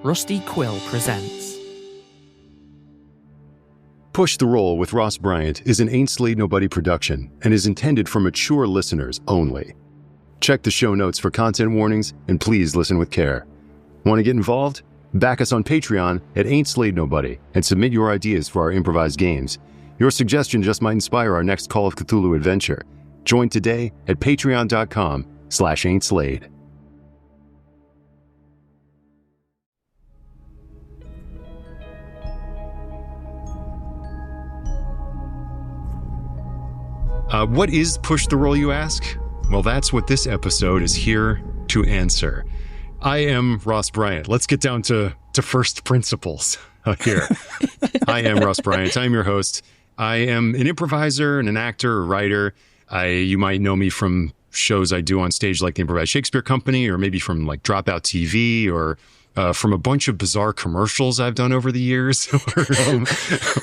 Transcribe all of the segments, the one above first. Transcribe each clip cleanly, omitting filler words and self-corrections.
Rusty Quill presents. Push the Roll with Ross Bryant is an Ain't Slayed Nobody production and is intended for mature listeners only. Check the show notes for content warnings and please listen with care. Want to get involved? Back us on Patreon at Ain't Slayed Nobody and submit your ideas for our improvised games. Your suggestion just might inspire our next Call of Cthulhu adventure. Join today at patreon.com/ain'tslayed. What is Push the Roll, you ask? Well, that's what this episode is here to answer. I am Ross Bryant. Let's get down to first principles here. I am Ross Bryant. I'm your host. I am an improviser and an actor, a writer. You might know me from shows I do on stage like the Improvised Shakespeare Company, or maybe from like Dropout TV, or from a bunch of bizarre commercials I've done over the years.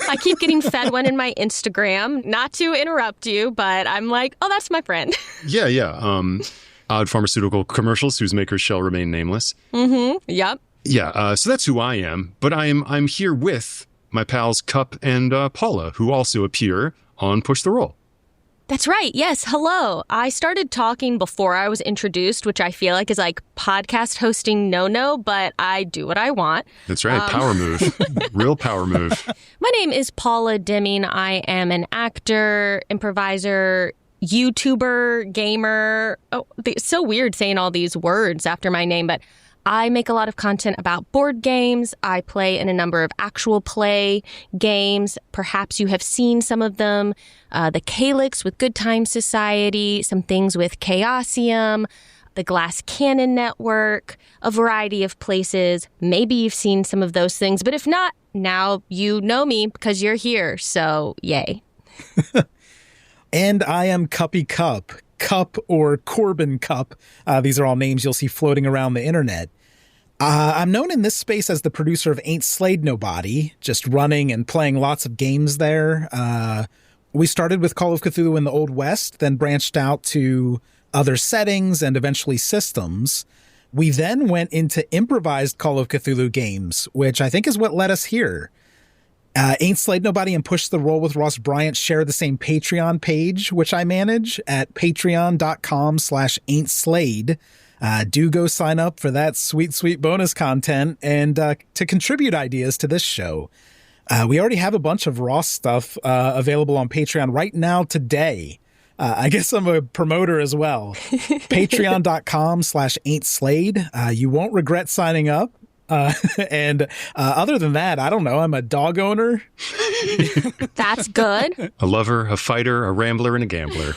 I keep getting fed one in my Instagram, not to interrupt you, but I'm like, oh, that's my friend. Yeah. Odd pharmaceutical commercials whose makers shall remain nameless. Mm-hmm. Yep. Yeah. So that's who I am. But I'm here with my pals Cup and Paula, who also appear on Push the Roll. That's right. Yes. Hello. I started talking before I was introduced, which I feel like is like podcast hosting no-no, but I do what I want. That's right. Power move. Real power move. My name is Paula Deming. I am an actor, improviser, YouTuber, gamer. Oh, it's so weird saying all these words after my name, but I make a lot of content about board games. I play in a number of actual play games. Perhaps you have seen some of them. The Calyx with Good Time Society, some things with Chaosium, the Glass Cannon Network, a variety of places. Maybe you've seen some of those things, but if not, now you know me because you're here, so yay. And I am Cuppy Cup. Cup or Corbin Cup. These are all names you'll see floating around the internet. I'm known in this space as the producer of Ain't Slayed Nobody, just running and playing lots of games there. We started with Call of Cthulhu in the Old West, then branched out to other settings and eventually systems. We then went into improvised Call of Cthulhu games, which I think is what led us here. Ain't Slayed Nobody and Push the Roll with Ross Bryant share the same Patreon page, which I manage at patreon.com/ain'tslayed. Do go sign up for that sweet, sweet bonus content and to contribute ideas to this show. We already have a bunch of Ross stuff available on Patreon right now today. I guess I'm a promoter as well. Patreon.com/ain'tslayed. You won't regret signing up. And other than that, I don't know. I'm a dog owner. That's good. A lover, a fighter, a rambler, and a gambler.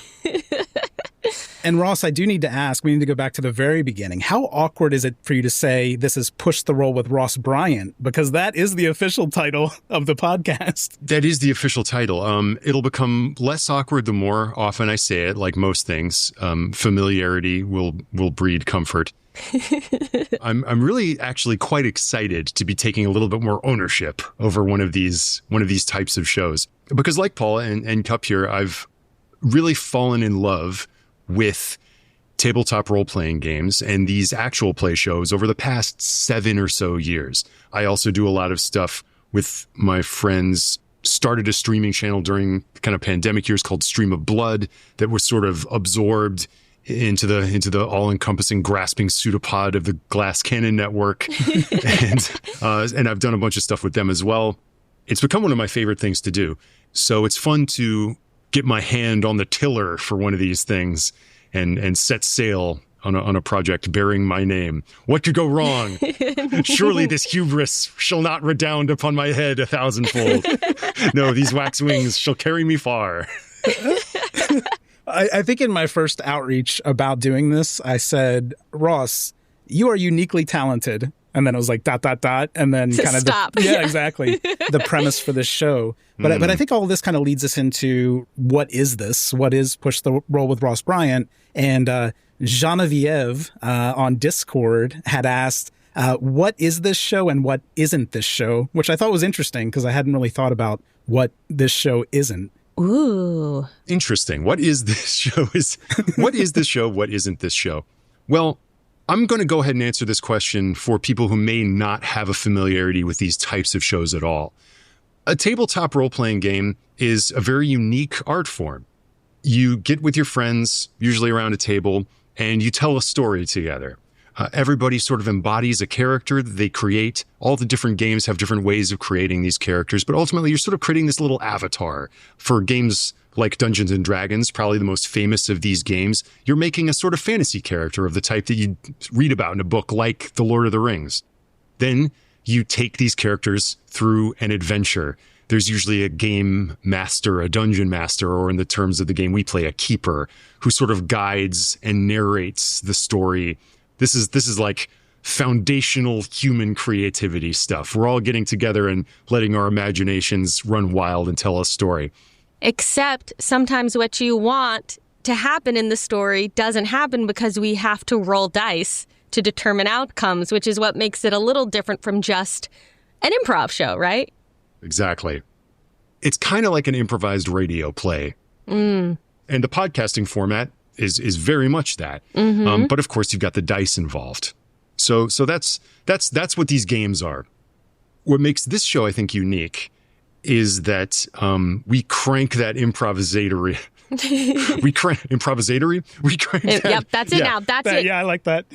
And Ross, I do need to ask, we need to go back to the very beginning. How awkward is it for you to say this is Push the Roll with Ross Bryant? Because that is the official title of the podcast. That is the official title. It'll become less awkward the more often I say it, like most things. Familiarity will breed comfort. I'm really actually quite excited to be taking a little bit more ownership over one of these types of shows. Because like Paula and Cup here, I've really fallen in love with tabletop role-playing games and these actual play shows over the past 7 or so years. I also do a lot of stuff with my friends. Started a streaming channel during kind of pandemic years called Stream of Blood that was sort of absorbed into the all-encompassing grasping pseudopod of the Glass Cannon Network. and I've done a bunch of stuff with them as well. It's become one of my favorite things to do. So it's fun to get my hand on the tiller for one of these things and set sail on a project bearing my name. What could go wrong? Surely this hubris shall not redound upon my head 1,000-fold. No, these wax wings shall carry me far. I think in my first outreach about doing this, I said, Ross, you are uniquely talented. And then it was like ... and then kind of stop. Yeah, exactly. The premise for this show. But I think all of this kind of leads us into what is this? What is Push the Roll with Ross Bryant? And Genevieve on Discord had asked, what is this show and what isn't this show? Which I thought was interesting because I hadn't really thought about what this show isn't. Ooh. Interesting. What is this show? What is this show? What isn't this show? Well, I'm going to go ahead and answer this question for people who may not have a familiarity with these types of shows at all. A tabletop role-playing game is a very unique art form. You get with your friends, usually around a table, and you tell a story together. Everybody sort of embodies a character that they create. All the different games have different ways of creating these characters, but ultimately you're sort of creating this little avatar. For games like Dungeons and Dragons, probably the most famous of these games, you're making a sort of fantasy character of the type that you read about in a book like The Lord of the Rings. Then you take these characters through an adventure. There's usually a game master, a dungeon master, or in the terms of the game we play, a keeper, who sort of guides and narrates the story. This is like foundational human creativity stuff. We're all getting together and letting our imaginations run wild and tell a story. Except sometimes what you want to happen in the story doesn't happen because we have to roll dice to determine outcomes, which is what makes it a little different from just an improv show, right? Exactly. It's kind of like an improvised radio play. And the podcasting format is very much that. But of course, you've got the dice involved. So that's what these games are. What makes this show, I think, unique is that we crank that improvisatory. We crank that. Yep, that's it now. That's it. Yeah, I like that.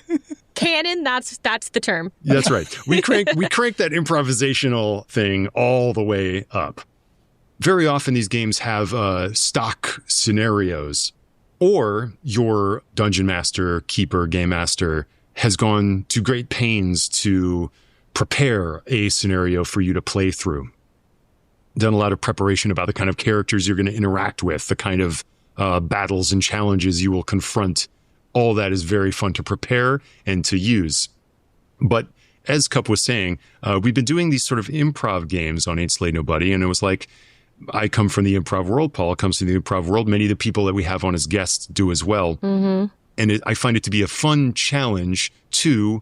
Canon, that's the term. That's right. We crank that improvisational thing all the way up. Very often these games have stock scenarios, or your dungeon master, keeper, game master has gone to great pains to prepare a scenario for you to play through. Done a lot of preparation about the kind of characters you're going to interact with, the kind of battles and challenges you will confront. All that is very fun to prepare and to use. But as Cup was saying, we've been doing these sort of improv games on Ain't Slayed Nobody, and it was like, I come from the improv world. Paul comes from the improv world. Many of the people that we have on as guests do as well. And I find it to be a fun challenge to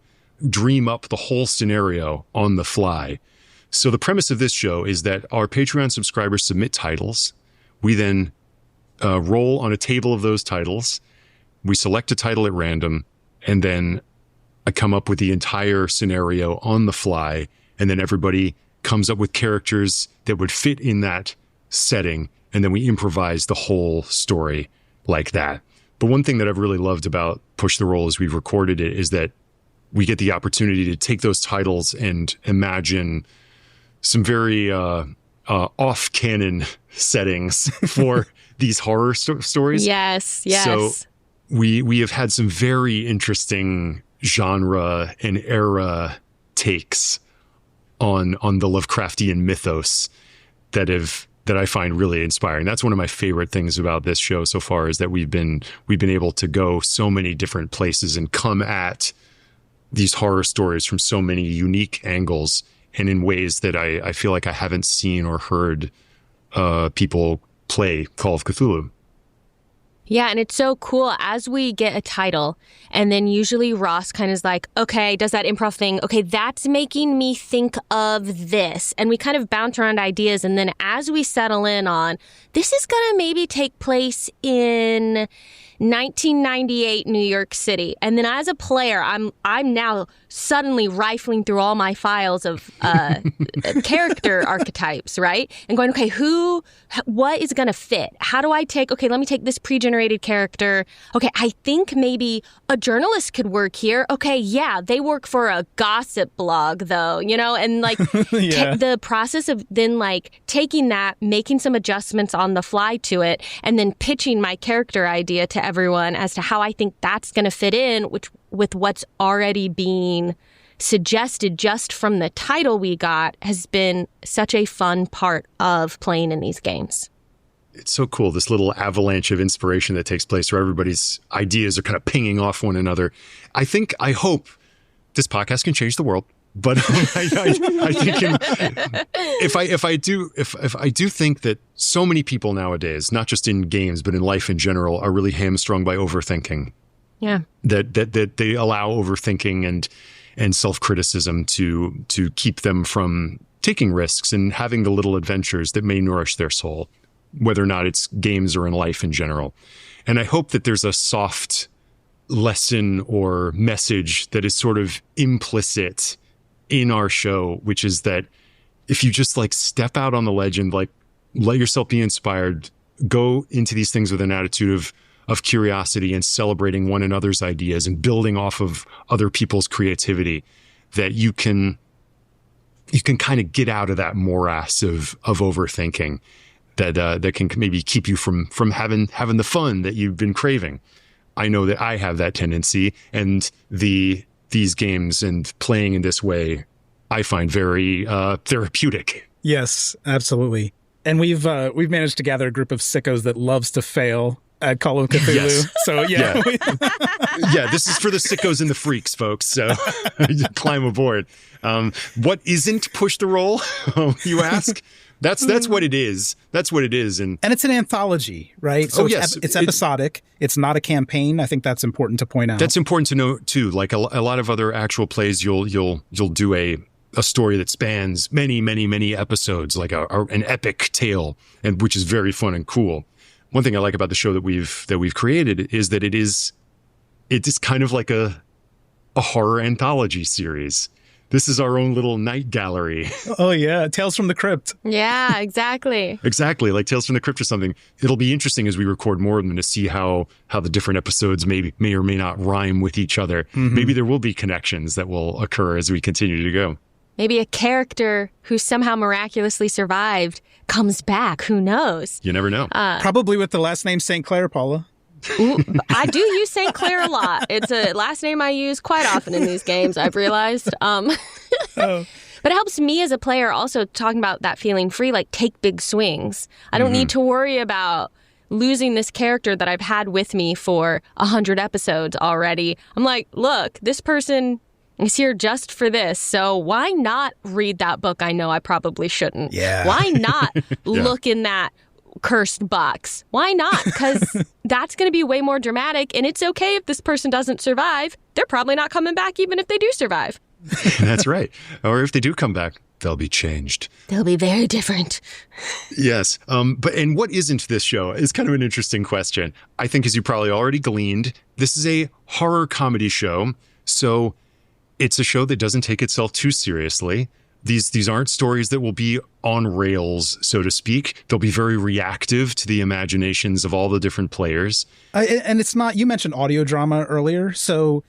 dream up the whole scenario on the fly. So the premise of this show is that our Patreon subscribers submit titles. We then roll on a table of those titles. We select a title at random, and then I come up with the entire scenario on the fly, and then everybody comes up with characters that would fit in that setting, and then we improvise the whole story like that. But one thing that I've really loved about Push the Roll as we've recorded it is that we get the opportunity to take those titles and imagine some very off-canon settings for these horror stories. Yes. So we have had some very interesting genre and era takes on the Lovecraftian mythos that I find really inspiring. That's one of my favorite things about this show so far, is that we've been able to go so many different places and come at these horror stories from so many unique angles and in ways that I feel like I haven't seen or heard people play Call of Cthulhu. Yeah, and it's so cool as we get a title, and then usually Ross kind of is like, okay, does that improv thing, okay, that's making me think of this. And we kind of bounce around ideas, and then as we settle in on, this is going to maybe take place in 1998 New York City. And then as a player, I'm now suddenly rifling through all my files of character archetypes, right? And going, okay, what is going to fit? How do I let me take this pre-generated character. Okay, I think maybe a journalist could work here. Okay, yeah, they work for a gossip blog though, and like the process of then like taking that, making some adjustments on the fly to it, and then pitching my character idea to everyone as to how I think that's going to fit in with what's already being suggested just from the title we got has been such a fun part of playing in these games. It's so cool, this little avalanche of inspiration that takes place where everybody's ideas are kind of pinging off one another. I hope this podcast can change the world. But I think if I do think that so many people nowadays, not just in games but in life in general, are really hamstrung by overthinking. Yeah. That they allow overthinking and self-criticism to keep them from taking risks and having the little adventures that may nourish their soul, whether or not it's games or in life in general. And I hope that there's a soft lesson or message that is sort of implicit in our show, which is that if you just like step out on the ledge and like let yourself be inspired, go into these things with an attitude of curiosity and celebrating one another's ideas and building off of other people's creativity, that you can kind of get out of that morass of overthinking that can maybe keep you from having the fun that you've been craving. I know that I have that tendency, and these games and playing in this way, I find very therapeutic. Yes, absolutely. And we've managed to gather a group of sickos that loves to fail at Call of Cthulhu. Yes. So yeah. Yeah, this is for the sickos and the freaks, folks. So climb aboard. What isn't push the roll, you ask? That's what it is. That's what it is. And it's an anthology, right? So it's episodic. It's not a campaign. I think that's important to point out. That's important to know too. Like a lot of other actual plays, you'll do a story that spans many episodes, like an epic tale, and which is very fun and cool. One thing I like about the show that we've created is that it is kind of like a horror anthology series. This is our own little night gallery. Oh, yeah. Tales from the Crypt. Yeah, exactly. Exactly. Like Tales from the Crypt or something. It'll be interesting as we record more of them to see how the different episodes may or may not rhyme with each other. Mm-hmm. Maybe there will be connections that will occur as we continue to go. Maybe a character who somehow miraculously survived comes back. Who knows? You never know. Probably with the last name St. Clair, Paula. Ooh, I do use St. Clair a lot. It's a last name I use quite often in these games, I've realized. But it helps me as a player also, talking about that feeling free, like take big swings. I don't need to worry about losing this character that I've had with me for 100 episodes already. I'm like, look, this person is here just for this. So why not read that book I know I probably shouldn't? Yeah. Why not look in that cursed box? Why not? Because that's going to be way more dramatic, and it's okay if this person doesn't survive. They're probably not coming back even if they do survive. That's right. Or if they do come back, they'll be changed. They'll be very different. Yes. And what isn't this show is kind of an interesting question. I think, as you probably already gleaned, this is a horror comedy show. So it's a show that doesn't take itself too seriously. These aren't stories that will be on rails, so to speak. They'll be very reactive to the imaginations of all the different players. And it's not, you mentioned audio drama earlier, so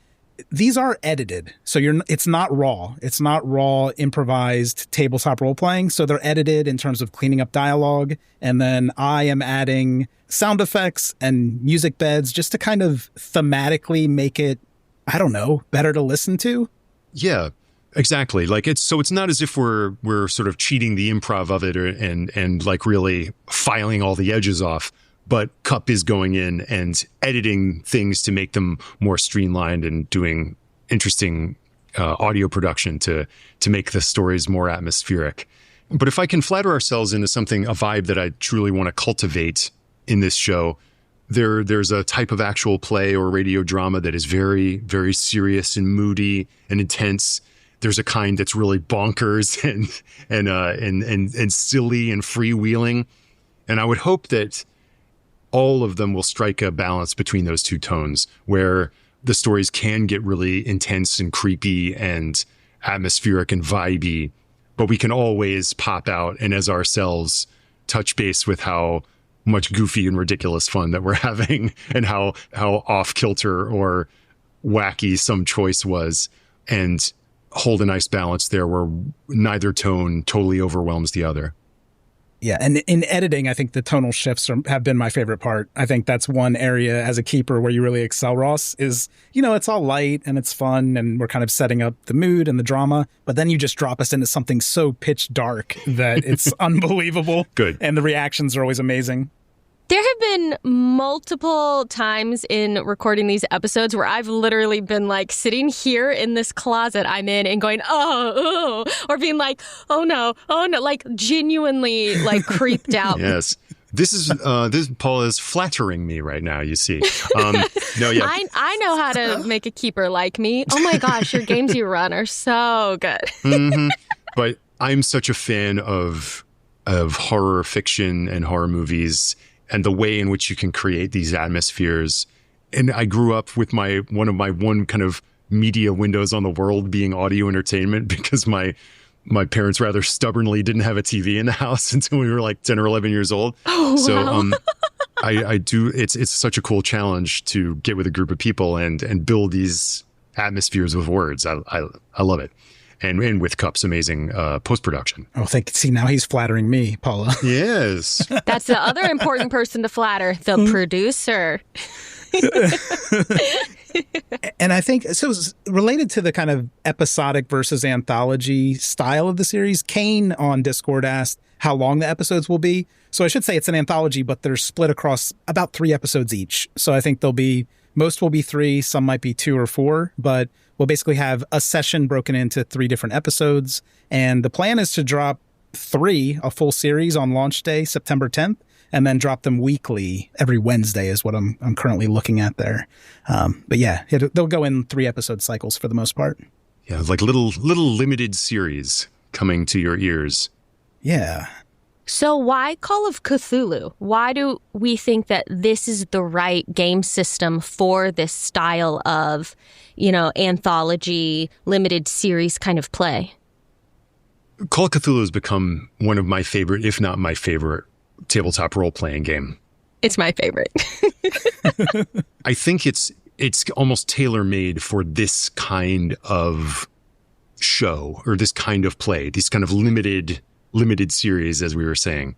these are edited. So it's not raw. It's not raw, improvised tabletop role playing. So they're edited in terms of cleaning up dialogue. And then I am adding sound effects and music beds just to kind of thematically make it, I don't know, better to listen to. Yeah. Exactly. Like it's not as if we're sort of cheating the improv of it and like really filing all the edges off, but Cup is going in and editing things to make them more streamlined and doing interesting audio production to make the stories more atmospheric. But if I can flatter ourselves into a vibe that I truly want to cultivate in this show, there's a type of actual play or radio drama that is very, very serious and moody and intense. There's a kind that's really bonkers and silly and freewheeling. And I would hope that all of them will strike a balance between those two tones, where the stories can get really intense and creepy and atmospheric and vibey, but we can always pop out and as ourselves touch base with how much goofy and ridiculous fun that we're having and how off kilter or wacky some choice was, and hold a nice balance there where neither tone totally overwhelms the other. Yeah, and in editing, I think the tonal shifts have been my favorite part. I think that's one area as a keeper where you really excel, Ross, is, it's all light and it's fun and we're kind of setting up the mood and the drama, but then you just drop us into something so pitch dark that it's unbelievable. Good. And the reactions are always amazing. There have been multiple times in recording these episodes where I've literally been like sitting here in this closet I'm in and going, oh, or being like, oh no, like genuinely like creeped out. Yes. This Paul is flattering me right now, you see. No, yeah. I know how to make a keeper like me. Oh my gosh, your games you run are so good. Mm-hmm. But I'm such a fan of horror fiction and horror movies, and the way in which you can create these atmospheres And I grew up with one of my kind of media windows on the world being audio entertainment because my parents rather stubbornly didn't have a TV in the house until we were like 10 or 11 years old. Oh, wow. So I do. It's such a cool challenge to get with a group of people and build these atmospheres with words. I love it. And with Cup's amazing post-production. Oh, see, now he's flattering me, Paula. Yes. That's the other important person to flatter, the producer. And I think, so related to the kind of episodic versus anthology style of the series, Kane on Discord asked how long the episodes will be. So I should say it's an anthology, but they're split across about 3 episodes each. So I think most will be 3, some might be 2 or 4, but we'll basically have a session broken into 3 different episodes. And the plan is to drop 3, a full series on launch day, September 10th, and then drop them weekly every Wednesday is what I'm currently looking at there. But yeah, they'll go in 3 episode cycles for the most part. Yeah, like little limited series coming to your ears. Yeah. So why Call of Cthulhu? Why do we think that this is the right game system for this style of, anthology, limited series kind of play? Call of Cthulhu has become one of my favorite, if not my favorite, tabletop role-playing game. It's my favorite. I think it's almost tailor-made for this kind of show or this kind of play, these kind of limited series, as we were saying.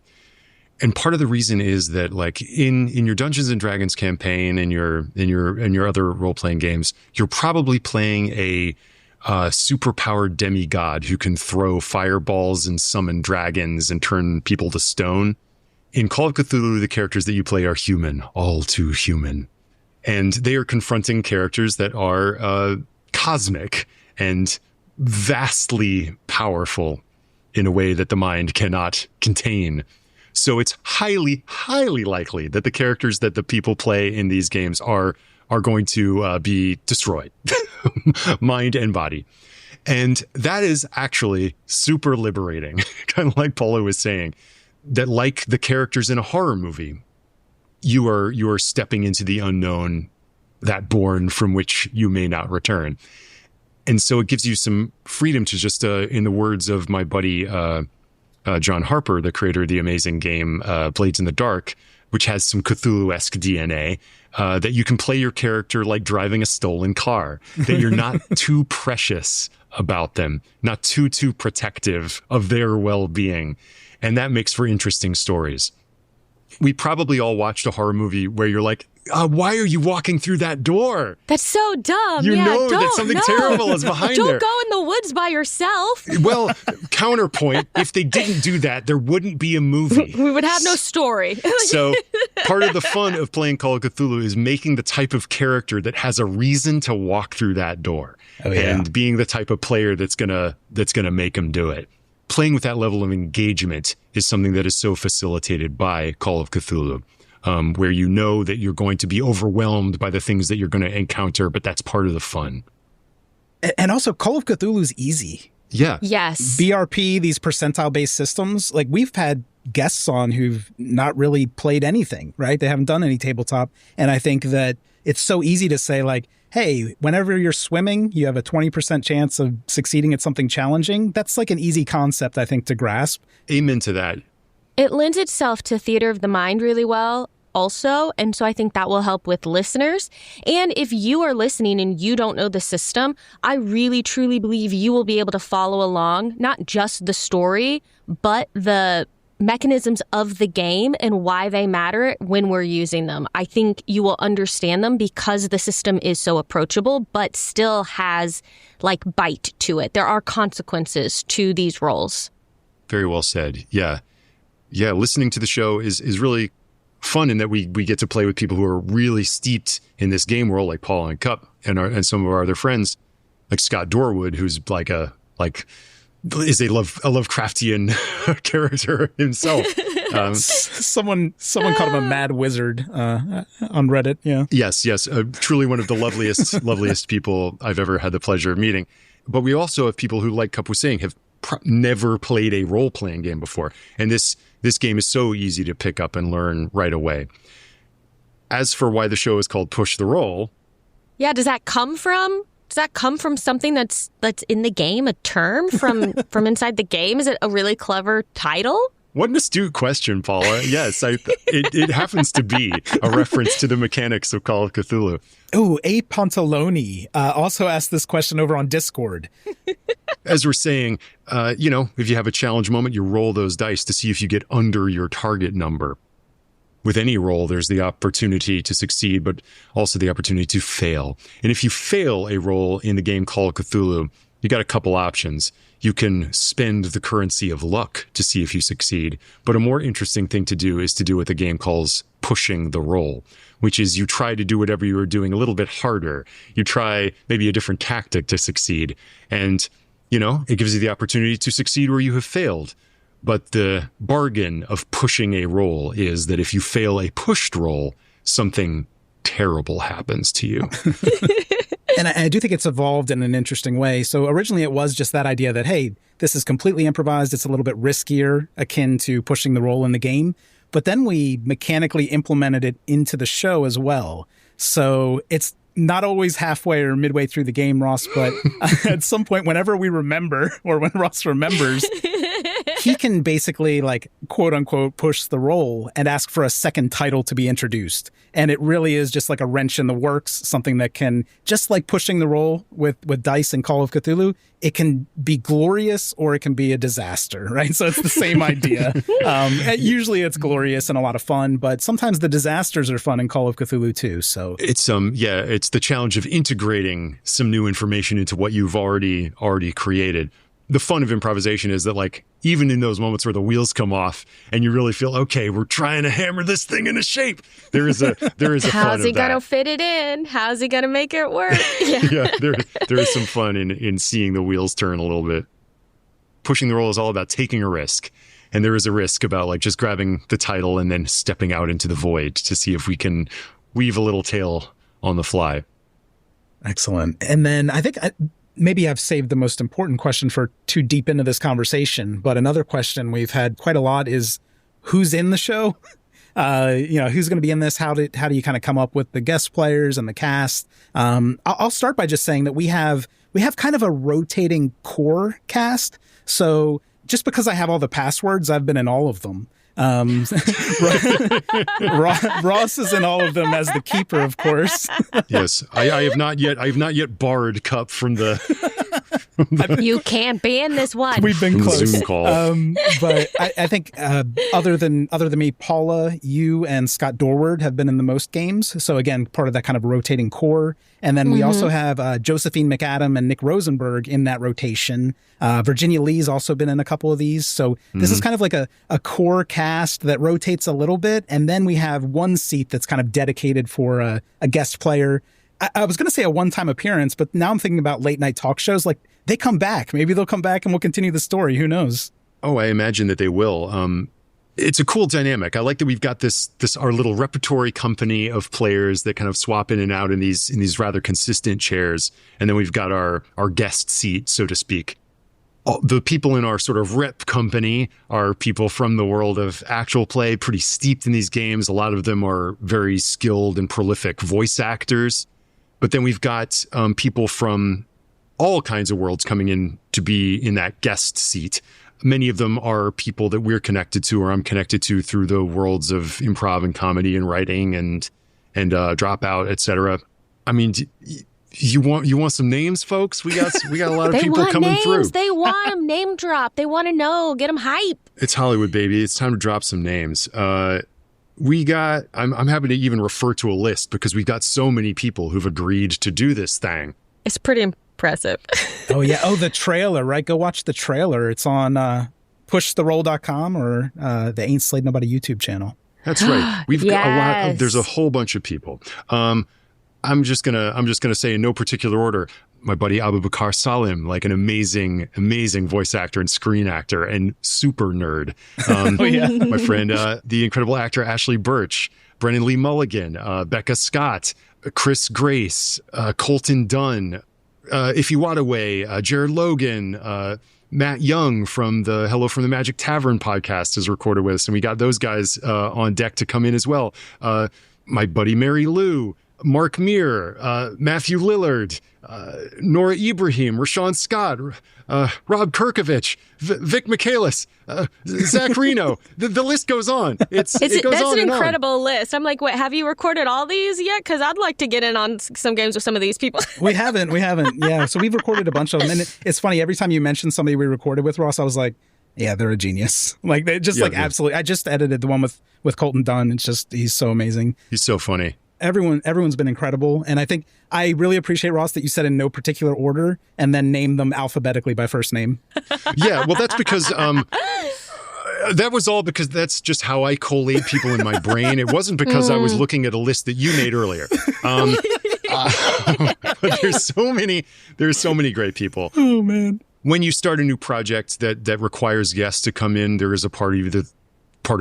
And part of the reason is that, like, in your Dungeons and Dragons campaign and your other role-playing games, you're probably playing a superpowered demigod who can throw fireballs and summon dragons and turn people to stone. In Call of Cthulhu, the characters that you play are human, all too human. And they are confronting characters that are cosmic and vastly powerful in a way that the mind cannot contain. So it's highly, highly likely that the characters that the people play in these games are going to be destroyed, mind and body. And that is actually super liberating, kind of like Paula was saying. That, like the characters in a horror movie, you are stepping into the unknown, that bourne from which you may not return. And so it gives you some freedom to just, in the words of my buddy John Harper, the creator of the amazing game Blades in the Dark, which has some Cthulhu-esque DNA, that you can play your character like driving a stolen car, that you're not too precious about them, not too protective of their well-being. And that makes for interesting stories. We probably all watched a horror movie where you're like, why are you walking through that door? That's so dumb. You know that something terrible is behind there. Don't go in the woods by yourself. Well, counterpoint, if they didn't do that, there wouldn't be a movie. We would have no story. So part of the fun of playing Call of Cthulhu is making the type of character that has a reason to walk through that door. Oh, yeah. And being the type of player that's gonna make them do it. Playing with that level of engagement is something that is so facilitated by Call of Cthulhu, where you know that you're going to be overwhelmed by the things that you're going to encounter, but that's part of the fun. And also, Call of Cthulhu is easy. Yeah. Yes. BRP, these percentile-based systems, like we've had guests on who've not really played anything, right? They haven't done any tabletop. And I think that it's so easy to say, like, hey, whenever you're swimming, you have a 20% chance of succeeding at something challenging. That's like an easy concept, I think, to grasp. Amen to that. It lends itself to theater of the mind really well also. And so I think that will help with listeners. And if you are listening and you don't know the system, I really, truly believe you will be able to follow along, not just the story, but the mechanisms of the game and why they matter when we're using them. I think you will understand them because the system is so approachable, but still has like bite to it. There are consequences to these roles. Very well said. Yeah. Yeah. Listening to the show is really fun in that we get to play with people who are really steeped in this game world, like Paul and Cup and some of our other friends, like Scott Dorwood, who's is a Lovecraftian character himself. Someone called him a mad wizard on Reddit. Yeah. Yes. Truly one of the loveliest people I've ever had the pleasure of meeting. But we also have people who, like Cup was saying, have never played a role-playing game before. And this game is so easy to pick up and learn right away. As for why the show is called Push the Roll. Yeah, does that come from something that's in the game, a term from inside the game? Is it a really clever title? What an astute question, Paula. Yes, it happens to be a reference to the mechanics of Call of Cthulhu. Oh, A. Pontaloni also asked this question over on Discord. As we're saying, if you have a challenge moment, you roll those dice to see if you get under your target number. With any roll, there's the opportunity to succeed, but also the opportunity to fail. And if you fail a roll in the game Call of Cthulhu, you got a couple options. You can spend the currency of luck to see if you succeed. But a more interesting thing to do is to do what the game calls pushing the roll, which is you try to do whatever you were doing a little bit harder. You try maybe a different tactic to succeed. And, it gives you the opportunity to succeed where you have failed. But the bargain of pushing a roll is that if you fail a pushed roll, something terrible happens to you. And I do think it's evolved in an interesting way. So originally it was just that idea that, hey, this is completely improvised. It's a little bit riskier, akin to pushing the roll in the game. But then we mechanically implemented it into the show as well. So it's not always halfway or midway through the game, Ross, but at some point, whenever we remember, or when Ross remembers, he can basically, like, quote unquote, push the roll and ask for a second title to be introduced. And it really is just like a wrench in the works, something that can, just like pushing the roll with dice in Call of Cthulhu, it can be glorious or it can be a disaster, right? So it's the same idea. Usually it's glorious and a lot of fun, but sometimes the disasters are fun in Call of Cthulhu too. So it's it's the challenge of integrating some new information into what you've already created. The fun of improvisation is that, like, even in those moments where the wheels come off and you really feel, okay, we're trying to hammer this thing into shape, there is a How's he going to fit it in? How's he going to make it work? Yeah, there is some fun in seeing the wheels turn a little bit. Pushing the roll is all about taking a risk. And there is a risk about, like, just grabbing the title and then stepping out into the void to see if we can weave a little tale on the fly. Excellent. And then I think maybe I've saved the most important question for too deep into this conversation, but another question we've had quite a lot is who's in the show? Who's going to be in this? How do you kind of come up with the guest players and the cast? I'll start by just saying that we have kind of a rotating core cast. So just because I have all the passwords, I've been in all of them. Ross is in all of them as the keeper, of course. Yes, I have not yet barred Cup from the. You can't ban this one. We've been close. Zoom call. But I think other than me, Paula, you, and Scott Dorward have been in the most games. So again, part of that kind of rotating core. And then we also have Josephine McAdam and Nick Rosenberg in that rotation. Virginia Lee's also been in a couple of these. So this is kind of like a core cast that rotates a little bit. And then we have one seat that's kind of dedicated for a guest player. I was going to say a one-time appearance, but now I'm thinking about late night talk shows. Like, they come back. Maybe they'll come back and we'll continue the story. Who knows? Oh, I imagine that they will. It's a cool dynamic. I like that we've got this our little repertory company of players that kind of swap in and out in these rather consistent chairs. And then we've got our guest seat, so to speak. The people in our sort of rep company are people from the world of actual play, pretty steeped in these games. A lot of them are very skilled and prolific voice actors. But then we've got people from all kinds of worlds coming in to be in that guest seat. Many of them are people that we're connected to, or I'm connected to, through the worlds of improv and comedy and writing and Dropout, etc. I mean, you want some names, folks? We got a lot of people coming through. They want them name drop. They want to know. Get them hype. It's Hollywood, baby. It's time to drop some names. I'm happy to even refer to a list because we've got so many people who've agreed to do this thing. It's pretty impressive. Oh, yeah. Oh, the trailer, right? Go watch the trailer. It's on pushtheroll.com or the Ain't Slayed Nobody YouTube channel. That's right. We've got a lot. There's a whole bunch of people. I'm just gonna say in no particular order. My buddy Abu Bakar Salim, like an amazing voice actor and screen actor and super nerd. My friend, the incredible actor Ashley Birch, Brennan Lee Mulligan, Becca Scott, Chris Grace, Colton Dunn, Ifeanyiwadaway, Jared Logan, Matt Young from the Hello from the Magic Tavern podcast is recorded with us, and we got those guys on deck to come in as well. my buddy Mary Lou, Mark Meir, Matthew Lillard, Nora Ibrahim, Rashawn Scott, Rob Kirkovich, Vic Michaelis, Zach Reno. The list goes on. It goes that's on an and incredible list. I'm like, wait, have you recorded all these yet? Because I'd like to get in on some games with some of these people. We haven't. Yeah. So we've recorded a bunch of them. And it's funny, every time you mention somebody we recorded with, Ross, I was like, yeah, they're a genius. Like, they just absolutely. I just edited the one with Colton Dunn. It's just, he's so amazing. He's so funny. Everyone's been incredible. And I think I really appreciate, Ross, that you said in no particular order and then named them alphabetically by first name. Yeah, well, that's because that was all because that's just how I collate people in my brain. It wasn't because I was looking at a list that you made earlier. But there's so many great people. Oh, man. When you start a new project that requires guests to come in, there is a part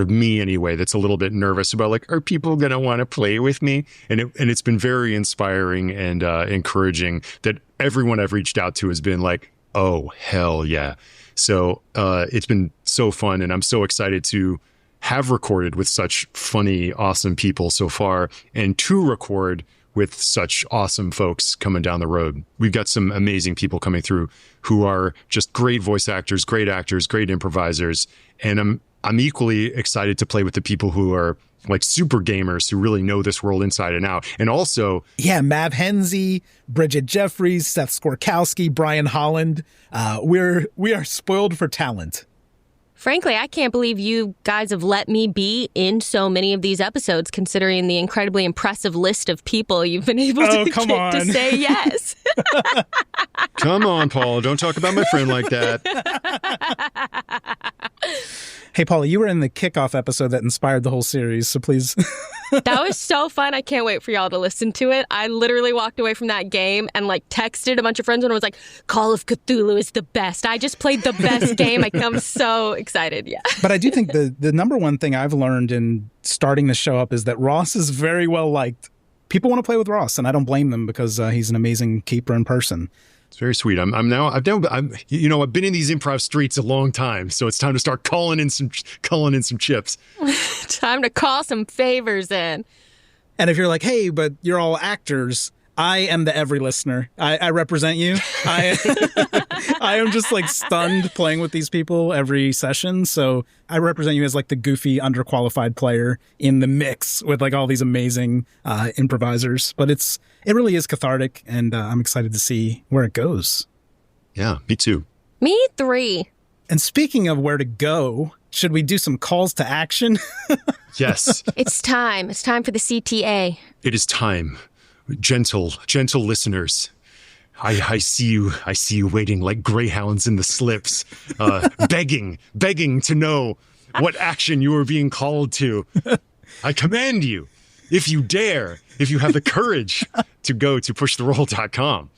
of me anyway that's a little bit nervous about, like, are people going to want to play with me? And it's been very inspiring and encouraging that everyone I've reached out to has been like, oh, hell yeah. So it's been so fun, and I'm so excited to have recorded with such funny, awesome people so far, and to record with such awesome folks coming down the road. We've got some amazing people coming through who are just great voice actors, great improvisers, and I'm equally excited to play with the people who are like super gamers who really know this world inside and out. And also... Yeah, Mav Henze, Bridget Jeffries, Seth Skorkowski, Brian Holland. We are spoiled for talent. Frankly, I can't believe you guys have let me be in so many of these episodes, considering the incredibly impressive list of people you've been able to get to say yes. Come on, Paul. Don't talk about my friend like that. Hey, Paula, you were in the kickoff episode that inspired the whole series, so please. That was so fun. I can't wait for y'all to listen to it. I literally walked away from that game and texted a bunch of friends and was like, Call of Cthulhu is the best. I just played the best game. I'm so excited. Yeah. But I do think the number one thing I've learned in starting the show up is that Ross is very well liked. People want to play with Ross, and I don't blame them because he's an amazing keeper in person. It's very sweet. I've been in these improv streets a long time, so it's time to start calling in some chips. Time to call some favors in. And if you're like, hey, but you're all actors, I am the every listener. I represent you. I am just stunned playing with these people every session. So I represent you as the goofy, underqualified player in the mix with all these amazing improvisers. But it really is cathartic, and I'm excited to see where it goes. Yeah, me too. Me 3. And speaking of where to go, should we do some calls to action? Yes. It's time. It's time for the CTA. It is time. Gentle listeners. I see you waiting like greyhounds in the slips, begging to know what action you are being called to. I command you, if you dare, if you have the courage, to go to pushtheroll.com,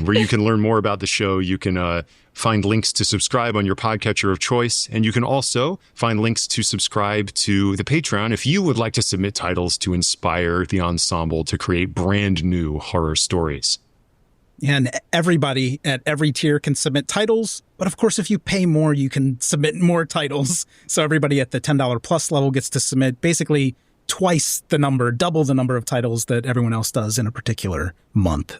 where you can learn more about the show. You can find links to subscribe on your podcatcher of choice, and you can also find links to subscribe to the Patreon if you would like to submit titles to inspire the ensemble to create brand new horror stories. And everybody at every tier can submit titles. But of course, if you pay more, you can submit more titles. So everybody at the $10 plus level gets to submit basically double the number of titles that everyone else does in a particular month.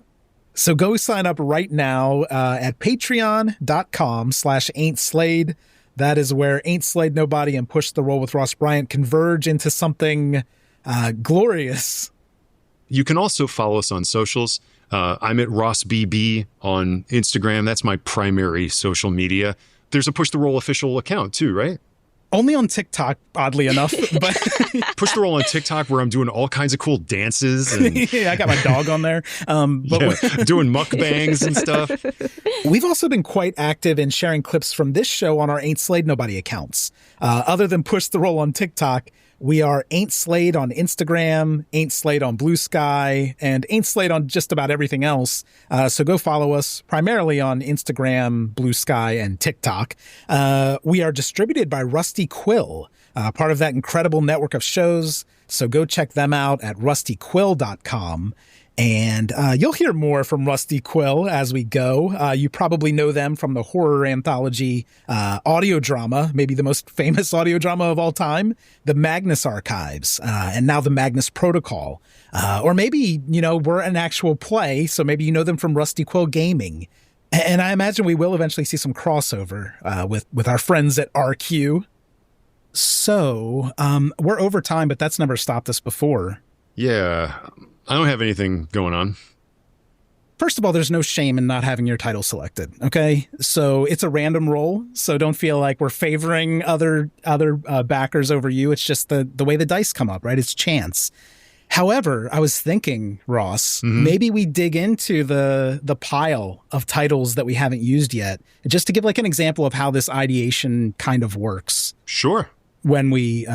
So go sign up right now at patreon.com/ain'tslayed. That is where Ain't Slayed Nobody and Push the Roll with Ross Bryant converge into something glorious. You can also follow us on socials. I'm at RossBB on Instagram. That's my primary social media. There's a Push the Roll official account too, right? Only on TikTok, oddly enough. But Push the Roll on TikTok, where I'm doing all kinds of cool dances. And yeah, I got my dog on there. Doing mukbangs and stuff. We've also been quite active in sharing clips from this show on our Ain't Slayed Nobody accounts. Other than Push the Roll on TikTok, we are Ain't Slayed on Instagram, Ain't Slayed on Blue Sky, and Ain't Slayed on just about everything else. So go follow us primarily on Instagram, Blue Sky, and TikTok. We are distributed by Rusty Quill, part of that incredible network of shows. So go check them out at rustyquill.com. And you'll hear more from Rusty Quill as we go. You probably know them from the horror anthology audio drama, maybe the most famous audio drama of all time, the Magnus Archives, and now the Magnus Protocol. Or maybe, we're an actual play, so maybe you know them from Rusty Quill Gaming. And I imagine we will eventually see some crossover with our friends at RQ. So we're over time, but that's never stopped us before. Yeah, I don't have anything going on. First of all, there's no shame in not having your title selected, okay? So it's a random roll, so don't feel like we're favoring other backers over you. It's just the way the dice come up, right? It's chance. However, I was thinking, Ross, maybe we dig into the pile of titles that we haven't used yet, just to give like an example of how this ideation kind of works. Sure. When we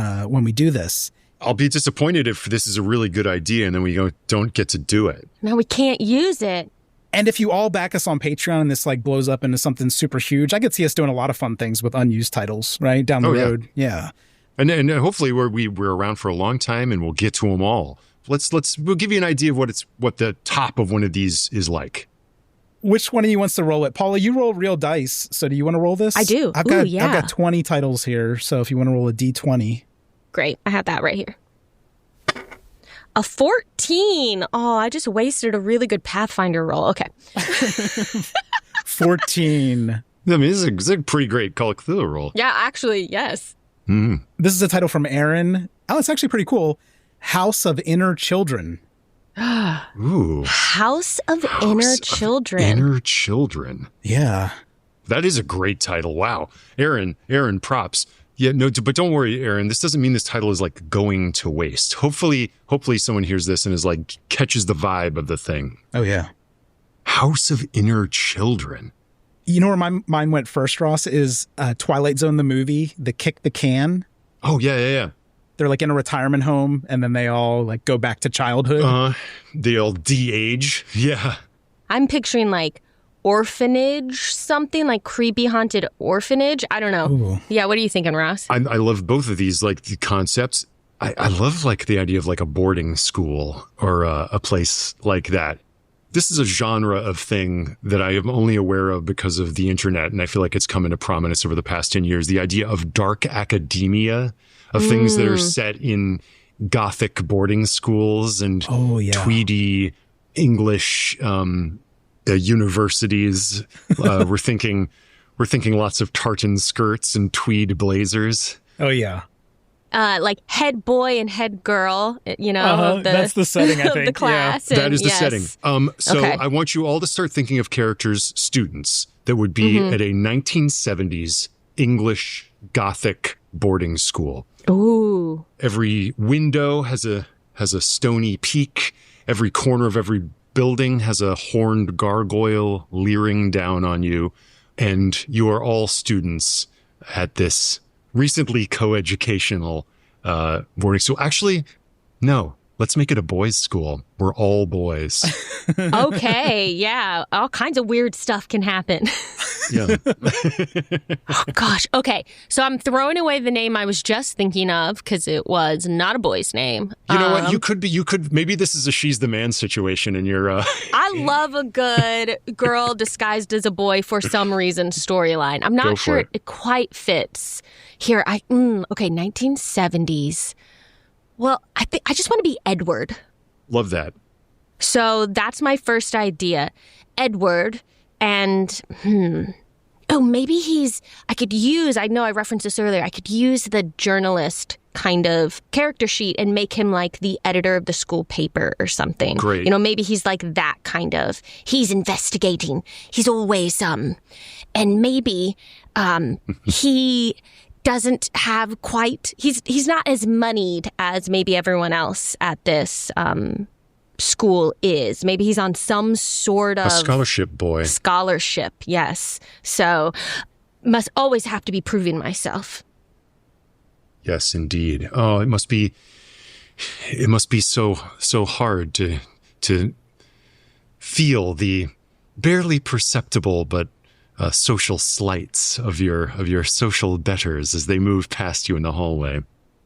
do this. I'll be disappointed if this is a really good idea and then we don't get to do it. No, we can't use it. And if you all back us on Patreon and this like blows up into something super huge, I could see us doing a lot of fun things with unused titles, right? Down the road. Yeah. And hopefully we're around for a long time and we'll get to them all. We'll give you an idea of what the top of one of these is like. Which one of you wants to roll it? Paula, you roll real dice. So do you want to roll this? I do. I've got 20 titles here. So if you want to roll a D20. Great. I have that right here. A 14. Oh, I just wasted a really good Pathfinder roll. Okay. 14. I mean, this is a pretty great Call of Cthulhu roll. Yeah, actually, yes. This is a title from Aaron. Oh, it's actually pretty cool. House of Inner Children. Ooh. House of Inner Children. Inner Children. Yeah. That is a great title. Wow. Aaron, props. Yeah, no, but don't worry, Aaron. This doesn't mean this title is like going to waste. Hopefully someone hears this and is like catches the vibe of the thing. Oh yeah. House of Inner Children. You know where my mind went first, Ross, is Twilight Zone, the movie, the Kick the Can. Oh yeah. They're like in a retirement home and then they all like go back to childhood. They all de-age. Yeah. I'm picturing like orphanage, something like creepy haunted orphanage. I don't know. Ooh. Yeah, what are you thinking, Ross? I love both of these, like the concepts. I love like the idea of like a boarding school or a place like that. This is a genre of thing that I am only aware of because of the internet, and I feel like it's come into prominence over the past 10 years. The idea of dark academia, of things that are set in Gothic boarding schools and tweedy English universities. We're thinking lots of tartan skirts and tweed blazers. Oh yeah. Like head boy and head girl, that's the setting, I think. The class. Yeah. That is the setting. Okay. I want you all to start thinking of characters, students, that would be at a 1970s English Gothic boarding school. Ooh. Every window has a stony peak. Every corner of every building has a horned gargoyle leering down on you. And you are all students at this recently coeducational boarding school. Actually, no. Let's make it a boys' school. We're all boys. Okay, yeah. All kinds of weird stuff can happen. Yeah. Oh, gosh. Okay, so I'm throwing away the name I was just thinking of because it was not a boy's name. You know what? You could, maybe this is a she's the man situation and you're... I love a good girl disguised as a boy for some reason storyline. I'm not sure it quite fits. Here, okay, 1970s. Well, I just want to be Edward. Love that. So that's my first idea. Edward, and maybe I know I referenced this earlier, I could use the journalist kind of character sheet and make him like the editor of the school paper or something. Great. Maybe he's like that kind of, he's investigating. He's always, and maybe he doesn't have quite, he's not as moneyed as maybe everyone else at this school is. Maybe he's on some sort of... A scholarship boy. Scholarship, yes. So must always have to be proving myself. Yes, indeed. Oh, it must be so hard to feel the barely perceptible but social slights of your social betters as they move past you in the hallway.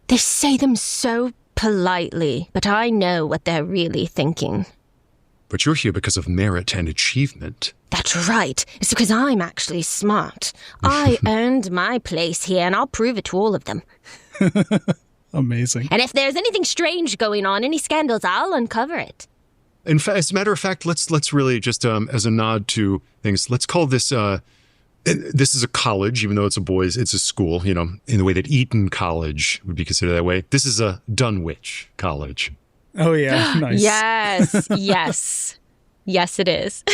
They say them so politely, but I know what they're really thinking. but you're here because of merit and achievement. That's right. It's because I'm actually smart. I earned my place here, and I'll prove it to all of them. Amazing. And if there's anything strange going on, any scandals, I'll uncover it. In fact, as a matter of fact, let's really just as a nod to things, let's call this this is a college, even though it's a school, in the way that Eton College would be considered that way. This is a Dunwich College. Oh, yeah. Nice. Yes. Yes, it is.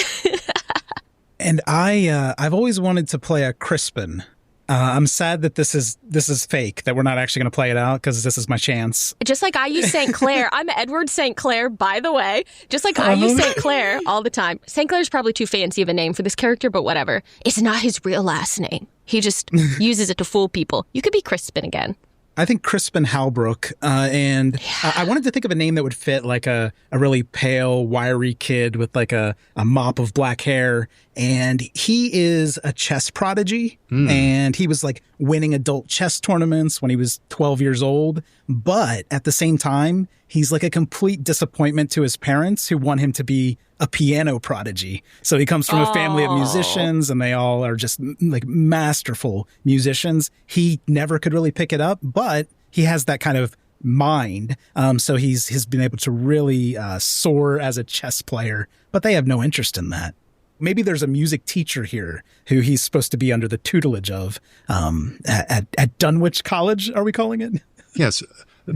And I've always wanted to play a Crispin. I'm sad that this is fake, that we're not actually going to play it out, because this is my chance. Just like I use St. Clair. I'm Edward St. Clair, by the way. Just like I use St. Clair all the time. St. Clair's probably too fancy of a name for this character, but whatever. It's not his real last name. He just uses it to fool people. You could be Crispin again. I think Crispin Halbrook, and I wanted to think of a name that would fit like a really pale, wiry kid with like a mop of black hair. And he is a chess prodigy, and he was like winning adult chess tournaments when he was 12 years old. But at the same time, he's like a complete disappointment to his parents, who want him to be a piano prodigy. So he comes from a family of musicians, and they all are just like masterful musicians. He never could really pick it up, but he has that kind of mind. So he's been able to really soar as a chess player, but they have no interest in that. Maybe there's a music teacher here who he's supposed to be under the tutelage of at Dunwich College, are we calling it? Yes,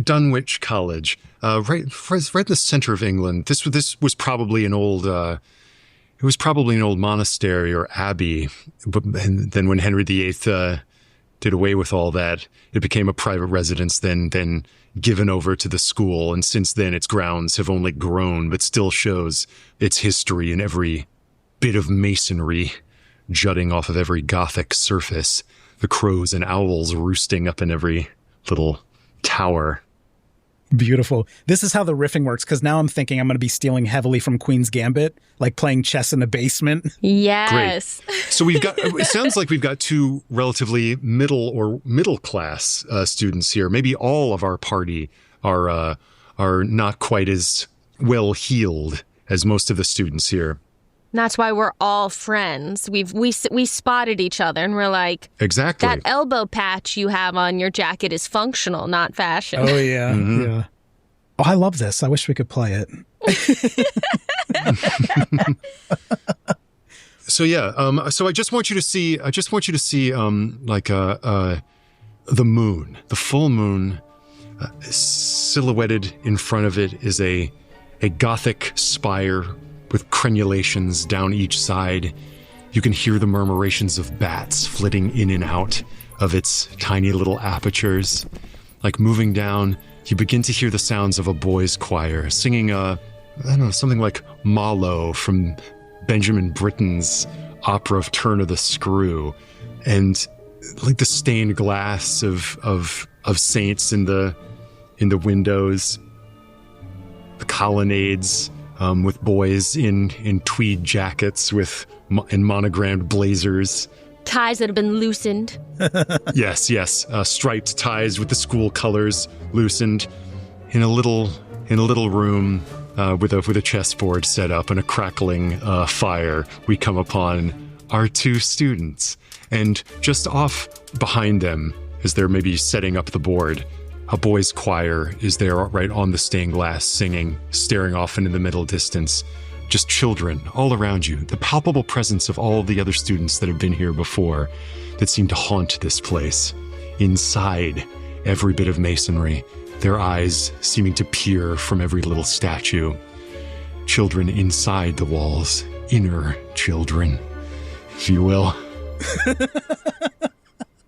Dunwich College, right in the center of England. This was probably an old monastery or abbey. And then when Henry VIII did away with all that, it became a private residence. Then given over to the school, and since then its grounds have only grown, but still shows its history in every bit of masonry jutting off of every Gothic surface. The crows and owls roosting up in every little tower. Beautiful. This is how the riffing works, because now I'm thinking I'm going to be stealing heavily from Queen's Gambit, like playing chess in the basement. Yes. Great. So it sounds like we've got two relatively middle class students here. Maybe all of our party are not quite as well heeled as most of the students here. That's why we're all friends. We spotted each other, and we're like, exactly. That elbow patch you have on your jacket is functional, not fashion. Oh, yeah. Mm-hmm. Yeah. Oh, I love this. I wish we could play it. So yeah. So I just want you to see. The moon, the full moon, silhouetted in front of it is a Gothic spire with crenulations down each side. You can hear the murmurations of bats flitting in and out of its tiny little apertures. Like moving down, you begin to hear the sounds of a boys' choir singing something like Marlowe from Benjamin Britten's opera of Turn of the Screw. And like the stained glass of saints in the windows, the colonnades, with boys in tweed jackets and monogrammed blazers. Ties that have been loosened. Yes. Striped ties with the school colors loosened. In a little room with a chessboard set up and a crackling fire, we come upon our two students. And just off behind them, as they're maybe setting up the board, a boys' choir is there right on the stained glass singing, staring off into the middle distance. Just children all around you, the palpable presence of all the other students that have been here before that seem to haunt this place. Inside every bit of masonry, their eyes seeming to peer from every little statue. Children inside the walls, inner children, if you will.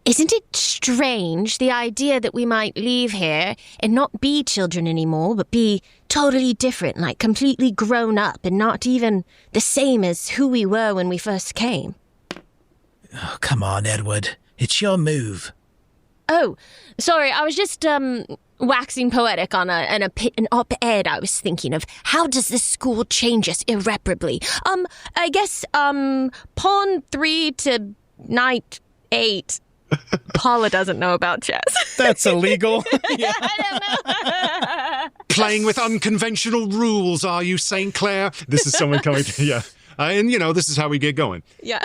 Isn't it strange, the idea that we might leave here and not be children anymore, but be totally different, like completely grown up and not even the same as who we were when we first came? Oh, come on, Edward. It's your move. Oh, sorry, I was just waxing poetic on an op-ed I was thinking of. How does this school change us irreparably? I guess, pawn 3 to knight 8. Paula doesn't know about chess. That's illegal. I don't know. Playing with unconventional rules, are you, St. Clair? This is someone coming to, yeah. And, this is how we get going. Yeah.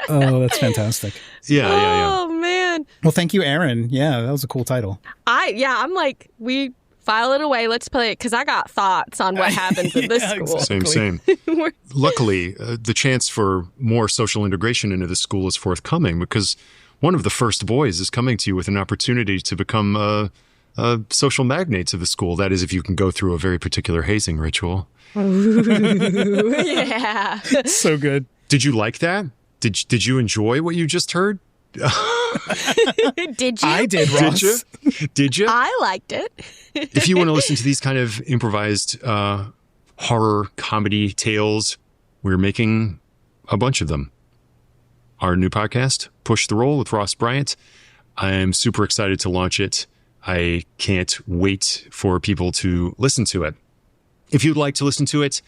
Oh, that's fantastic. Yeah. Oh, man. Well, thank you, Aaron. Yeah, that was a cool title. I'm like, we file it away. Let's play it because I got thoughts on what happens at this school. Exactly. Same. Luckily, the chance for more social integration into the school is forthcoming because one of the first boys is coming to you with an opportunity to become social magnates of the school. That is, if you can go through a very particular hazing ritual. Ooh, yeah. So good. Did you like that? Did you enjoy what you just heard? Did you? I did, Ross. Did you? I liked it. If you want to listen to these kind of improvised horror comedy tales, we're making a bunch of them. Our new podcast, Push the Roll with Ross Bryant. I am super excited to launch it. I can't wait for people to listen to it. If you'd like to listen to it,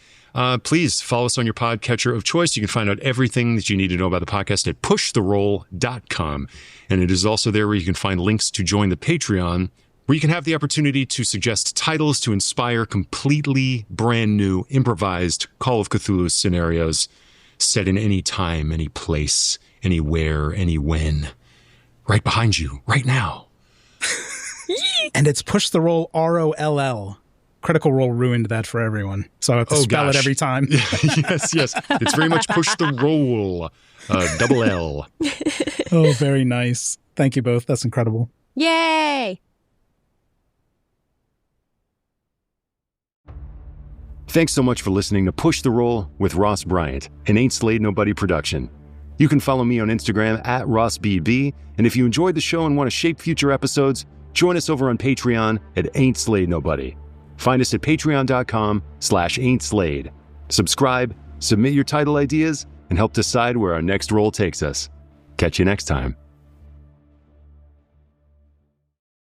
please follow us on your podcatcher of choice. You can find out everything that you need to know about the podcast at pushtheroll.com. And it is also there where you can find links to join the Patreon, where you can have the opportunity to suggest titles to inspire completely brand new improvised Call of Cthulhu scenarios set in any time, any place, anywhere, any when. Right behind you, right now. And it's Push the Roll, ROLL. Critical Role ruined that for everyone. So I have to spell it every time. Yes. It's very much Push the Roll, double L. Oh, very nice. Thank you both. That's incredible. Yay! Thanks so much for listening to Push the Roll with Ross Bryant, an Ain't Slayed Nobody production. You can follow me on Instagram at RossBB, and if you enjoyed the show and want to shape future episodes, join us over on Patreon at Ain't Slayed Nobody. Find us at patreon.com/ain'tslayed. Subscribe, submit your title ideas, and help decide where our next roll takes us. Catch you next time.